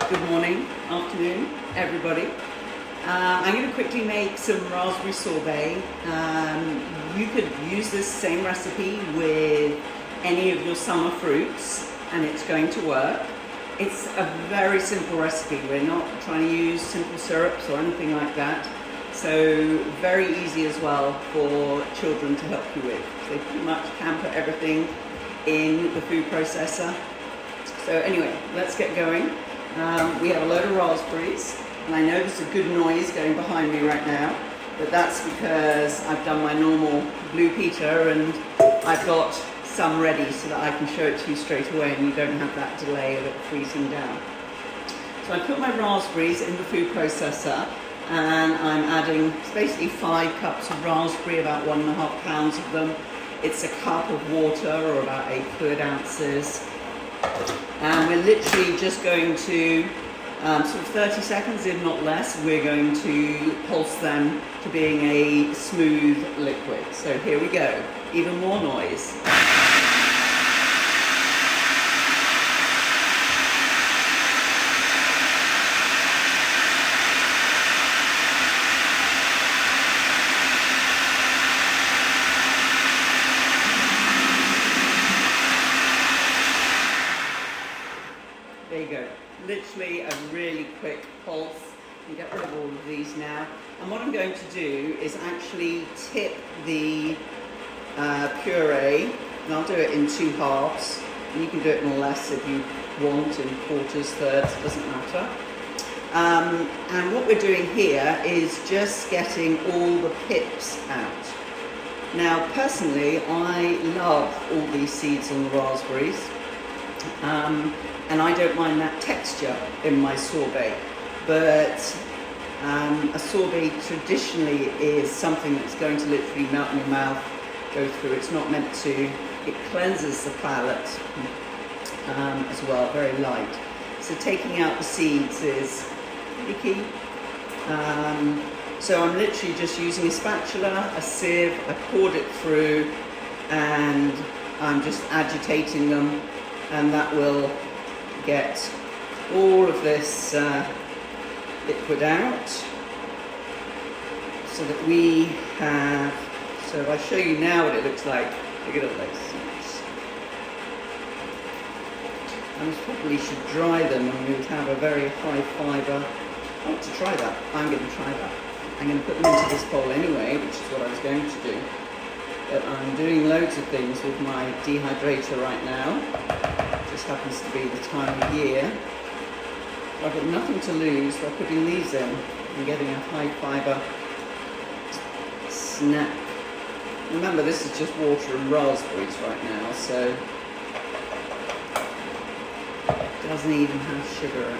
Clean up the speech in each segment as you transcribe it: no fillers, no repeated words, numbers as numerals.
Good morning, afternoon, everybody. I'm going to quickly make some raspberry sorbet. You could use this same recipe with any of your summer fruits and it's going to work. It's a very simple recipe. We're not trying to use simple syrups or anything like that. So very easy as well for children to help you with. They pretty much can put everything in the food processor. So anyway, let's get going. We have a load of raspberries, and I know there's a good noise going behind me right now, but that's because I've done my normal blue peter and I've got some ready so that I can show it to you straight away and you don't have that delay of it freezing down. So I put my raspberries in the food processor and I'm adding basically 5 cups of raspberry, about 1.5 pounds of them. It's a cup of water, or about 8 fluid ounces. And we're literally just going to, sort of 30 seconds, if not less, we're going to pulse them to being a smooth liquid. So here we go, even more noise. There you go, literally a really quick pulse. You can get rid of all of these now. And what I'm going to do is actually tip the puree, and I'll do it in 2 halves. And you can do it in less if you want, in quarters, thirds, it doesn't matter. And what we're doing here is just getting all the pips out. Now, personally, I love all these seeds on the raspberries. And I don't mind that texture in my sorbet, but a sorbet traditionally is something that's going to literally melt in your mouth, go through. It's not meant to. It cleanses the palate as well, very light. So taking out the seeds is pretty key. So I'm literally just using a spatula, a sieve, I poured it through, and I'm just agitating them, and that will get all of this liquid out, so that we have, so if I show you now what it looks like, look at all those seeds. I probably should dry them and we would have a very high fibre. I want to try that. I'm going to try that. I'm going to put them into this bowl anyway, which is what I was going to do. But I'm doing loads of things with my dehydrator right now. Just happens to be the time of year. I've got nothing to lose by putting these in and getting a high fibre snack. Remember, this is just water and raspberries right now, so it doesn't even have sugar in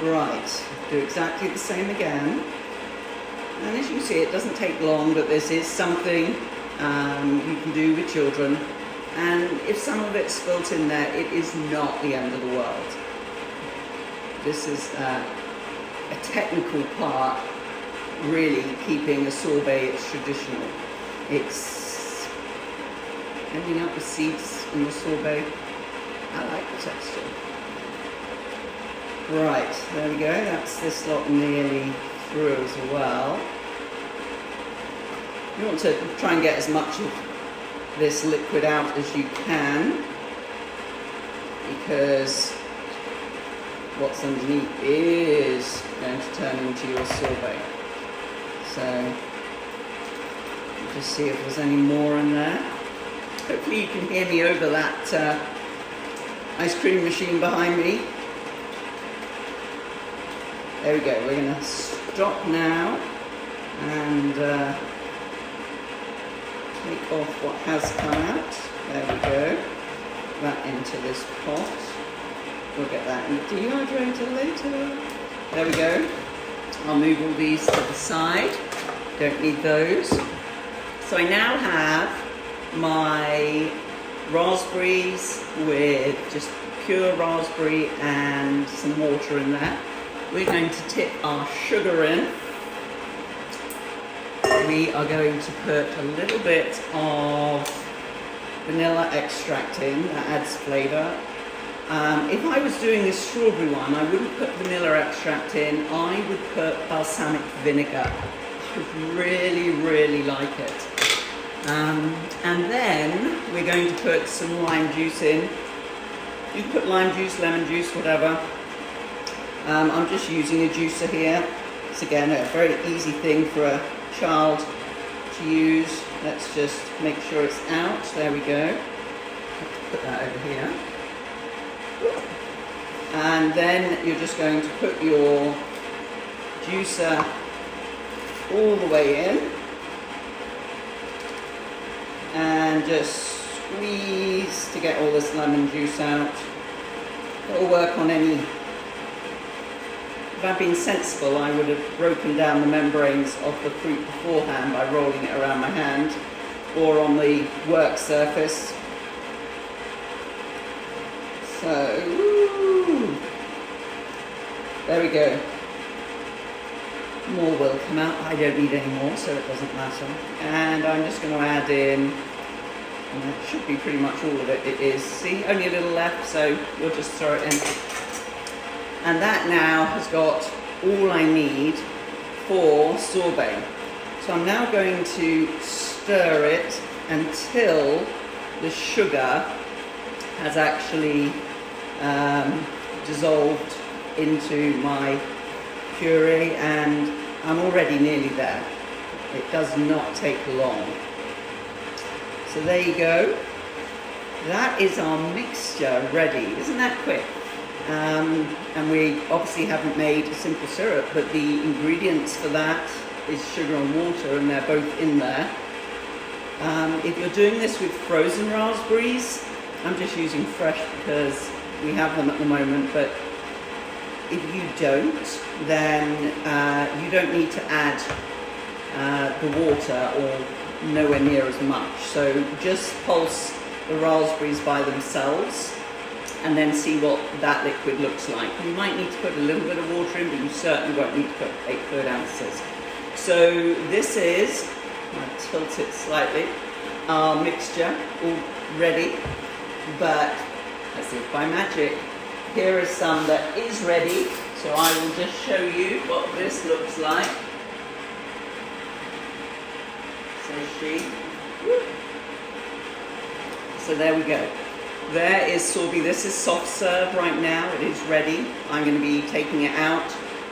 it. Right, do exactly the same again. And as you can see, it doesn't take long, but this is something you can do with children. And if some of it's spilt in there, it is not the end of the world. This is a technical part, really keeping a sorbet traditional. It's ending up with seeds in the sorbet. I like the texture. Right, there we go. That's this lot nearly through as well. You want to try and get as much of this liquid out as you can, because what's underneath is going to turn into your sorbet. So just see if there's any more in there. Hopefully you can hear me over that ice cream machine behind me. There we go. We're going to stop now and take off what has come out. There we go. That into this pot. We'll get that in the dehydrator later. There we go. I'll move all these to the side. Don't need those. So I now have my raspberries with just pure raspberry and some water in there. We're going to tip our sugar in. We are going to put a little bit of vanilla extract in, that adds flavour. If I was doing this strawberry one, I wouldn't put vanilla extract in. I would put balsamic vinegar. I would really, really like it. And then we're going to put some lime juice in. You can put lime juice, lemon juice, whatever. I'm just using a juicer here. It's again a very easy thing for a child to use. Let's just make sure it's out. There we go. Put that over here. And then you're just going to put your juicer all the way in and just squeeze to get all this lemon juice out. It'll work on any. If I'd been sensible, I would have broken down the membranes of the fruit beforehand by rolling it around my hand or on the work surface. So, woo, there we go. More will come out. I don't need any more, so it doesn't matter. And I'm just going to add in, and that should be pretty much all of it. It is, see, only a little left, so we'll just throw it in. And that now has got all I need for sorbet. So I'm now going to stir it until the sugar has actually dissolved into my puree, and I'm already nearly there. It does not take long. So there you go. That is our mixture ready. Isn't that quick? And we obviously haven't made a simple syrup, but the ingredients for that is sugar and water, and they're both in there. If you're doing this with frozen raspberries, I'm just using fresh because we have them at the moment, but if you don't, then you don't need to add the water or nowhere near as much. So just pulse the raspberries by themselves and then see what that liquid looks like. You might need to put a little bit of water in, but you certainly won't need to put 8 fluid ounces. So this is, I'll tilt it slightly, our mixture all ready, but let's see if by magic, here is some that is ready. So I will just show you what this looks like. Says she. So there we go. There is sorbet. This is soft serve right now. It is ready. I'm going to be taking it out,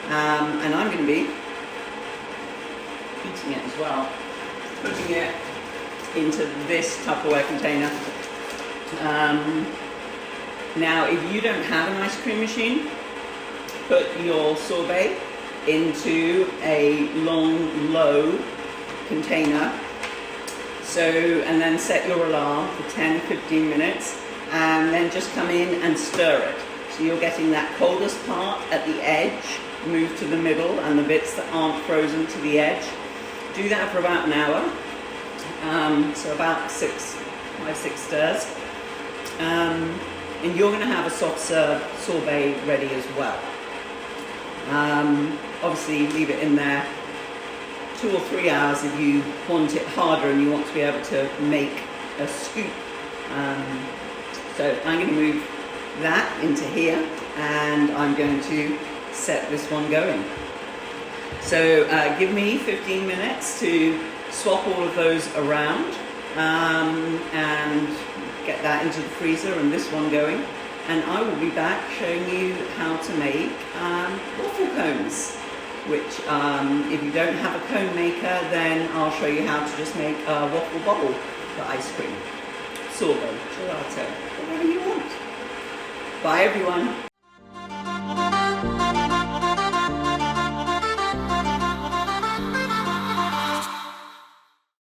and I'm going to be eating it as well. Putting it into this Tupperware container. Now, if you don't have an ice cream machine, put your sorbet into a long, low container. So, and then set your alarm for 10-15 minutes, and then just come in and stir it. So you're getting that coldest part at the edge, move to the middle, and the bits that aren't frozen to the edge. Do that for about an hour, so about 5-6 stirs. And you're going to have a soft serve sorbet ready as well. Obviously leave it in there 2 or 3 hours if you want it harder and you want to be able to make a scoop. So I'm going to move that into here, and I'm going to set this one going. So give me 15 minutes to swap all of those around and get that into the freezer and this one going, and I will be back showing you how to make waffle cones, which if you don't have a cone maker, then I'll show you how to just make a waffle bubble for ice cream, sorbet, gelato, whatever you want. Bye everyone.